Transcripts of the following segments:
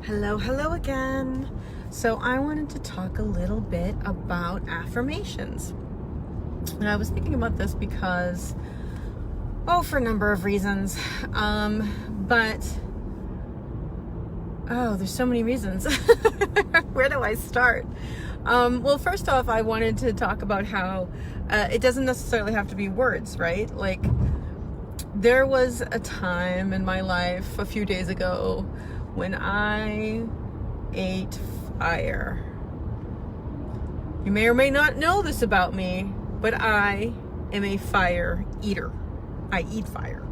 Hello again. So I wanted to talk a little bit about affirmations. And I was thinking about this because, for a number of reasons. There's so many reasons. Where do I start? Well, first off, I wanted to talk about how it doesn't necessarily have to be words, right? Like, there was a time in my life a few days ago when I ate fire. You may or may not know this about me, but I am a fire eater. I eat fire.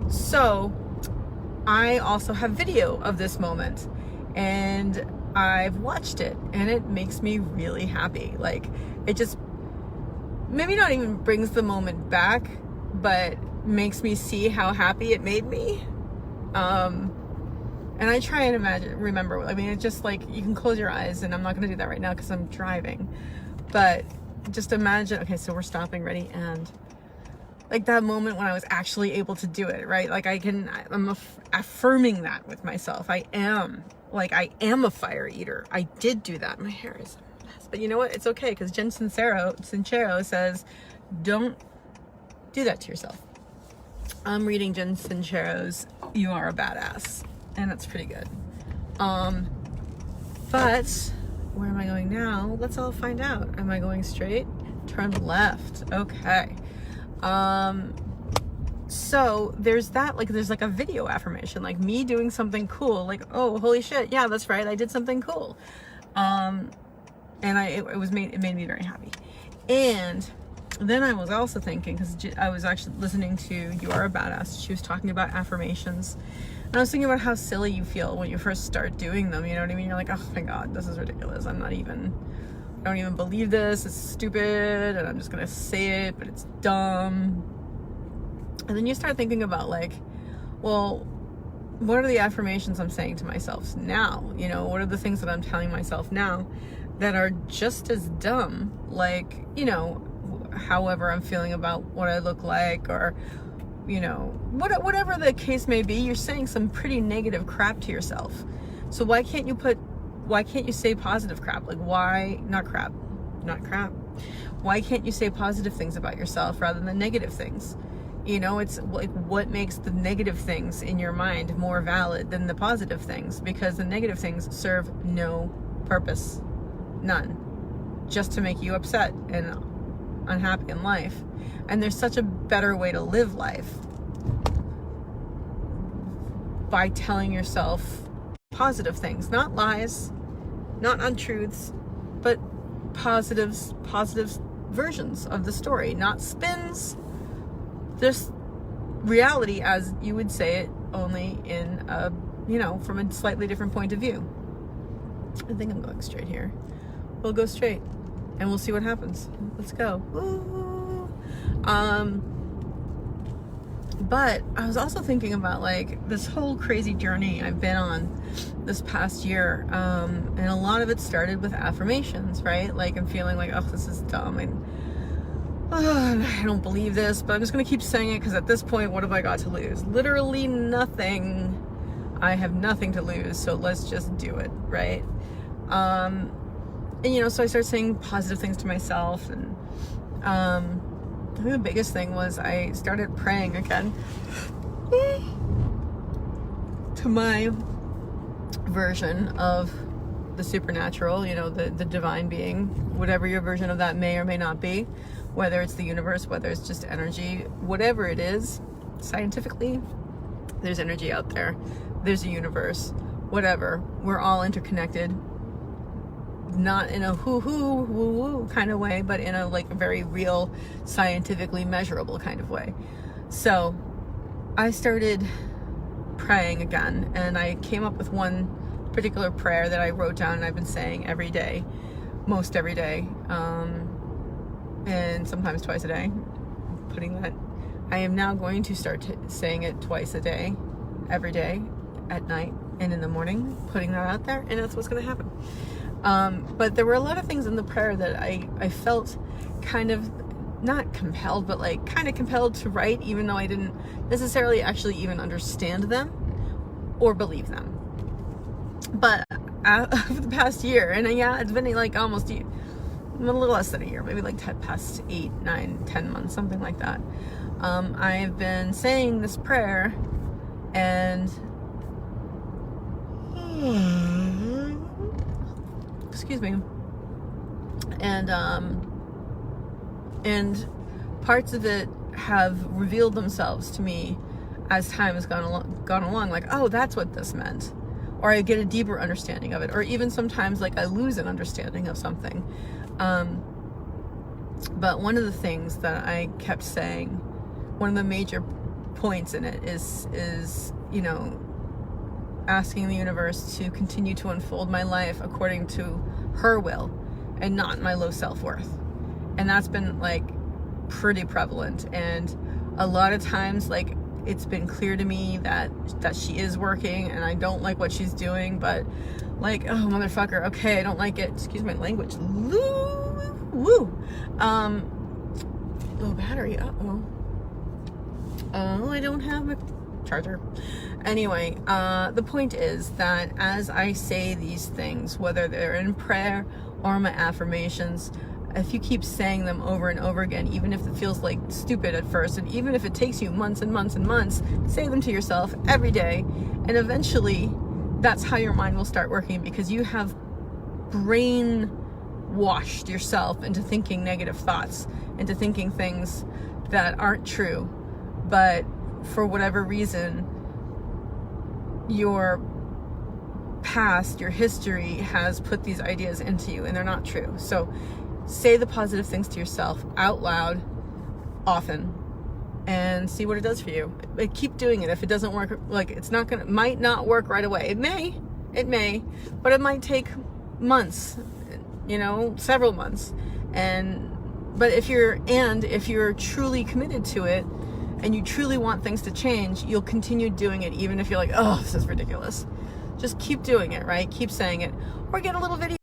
So I also have video of this moment, and I've watched it, and it makes me really happy. Like, it just maybe not even brings the moment back, but makes me see how happy it made me. And I try and remember, I mean, it's just like, you can close your eyes, and I'm not going to do that right now because I'm driving, but just imagine, okay, so we're stopping, ready, and like that moment when I was actually able to do it, right? Like I'm affirming that with myself. I am a fire eater. I did do that. My hair is a mess, but you know what? It's okay, because Jen Sincero says, don't do that to yourself. I'm reading Jen Sincero's You Are a Badass, and it's pretty good. But where am I going now? Let's all find out. Am I going straight? Turn left. Okay. So there's that, like, there's like a video affirmation, like me doing something cool, like, oh, holy shit, yeah, that's right, I did something cool. And it made me very happy. And then I was also thinking, because I was actually listening to You Are a Badass. She was talking about affirmations. And I was thinking about how silly you feel when you first start doing them. You know what I mean? You're like, oh my God, this is ridiculous. I don't even believe this. It's stupid. And I'm just going to say it, but it's dumb. And then you start thinking about, like, well, what are the affirmations I'm saying to myself now? You know, what are the things that I'm telling myself now that are just as dumb? Like, you know, however I'm feeling about what I look like, or, you know, whatever the case may be, you're saying some pretty negative crap to yourself. So why can't you say positive crap? Like, not crap. Why can't you say positive things about yourself rather than negative things? You know, it's like, what makes the negative things in your mind more valid than the positive things? Because the negative things serve no purpose, none, just to make you upset and unhappy in life. And there's such a better way to live life by telling yourself positive things, not lies, not untruths, but positive versions of the story, not spins, just reality as you would say it, only in a, you know, from a slightly different point of view. I think I'm going straight here. We'll go straight and we'll see what happens. Let's go. Woo. But I was also thinking about, like, this whole crazy journey I've been on this past year. And a lot of it started with affirmations, right? Like, I'm feeling like, oh, this is dumb. And I don't believe this, but I'm just going to keep saying it, because at this point, what have I got to lose? Literally nothing. I have nothing to lose. So let's just do it. Right. And, you know, so I started saying positive things to myself, and I think the biggest thing was I started praying again to my version of the supernatural, you know, the divine being, whatever your version of that may or may not be, whether it's the universe, whether it's just energy, whatever it is. Scientifically, there's energy out there, there's a universe, whatever. We're all interconnected. Not in a woo-woo kind of way, but in a, like, very real, scientifically measurable kind of way. So I started praying again, and I came up with one particular prayer that I wrote down, and I've been saying every day, most every day, and sometimes twice a day. I am now going to start saying it twice a day, every day, at night and in the morning, putting that out there, and that's what's going to happen. But there were a lot of things in the prayer that I felt kind of not compelled, but like kind of compelled to write, even though I didn't necessarily actually even understand them or believe them. But over the past year, and yeah, it's been like almost a little less than a year, maybe like past 8, 9, 10 months, something like that. I've been saying this prayer, and excuse me, and parts of it have revealed themselves to me as time has gone along, like, oh, that's what this meant, or I get a deeper understanding of it, or even sometimes like I lose an understanding of something. But one of the things that I kept saying, one of the major points in it is asking the universe to continue to unfold my life according to her will and not my low self-worth. And that's been like pretty prevalent, and a lot of times like it's been clear to me that she is working, and I don't like what she's doing, but like, oh motherfucker, okay, I don't like it, excuse my language, woo. Oh, battery, oh, I don't have my charger. Anyway, the point is that as I say these things, whether they're in prayer or my affirmations, if you keep saying them over and over again, even if it feels like stupid at first, and even if it takes you months and months and months, say them to yourself every day, and eventually that's how your mind will start working, because you have brainwashed yourself into thinking negative thoughts, into thinking things that aren't true, but for whatever reason, your past, your history has put these ideas into you, and they're not true. So say the positive things to yourself out loud often and see what it does for you. But keep doing it. If it doesn't work, like, it's not gonna, might not work right away. It may, but it might take months, several months. But if you're truly committed to it and you truly want things to change, you'll continue doing it even if you're like, oh, this is ridiculous. Just keep doing it, right? Keep saying it, or get a little video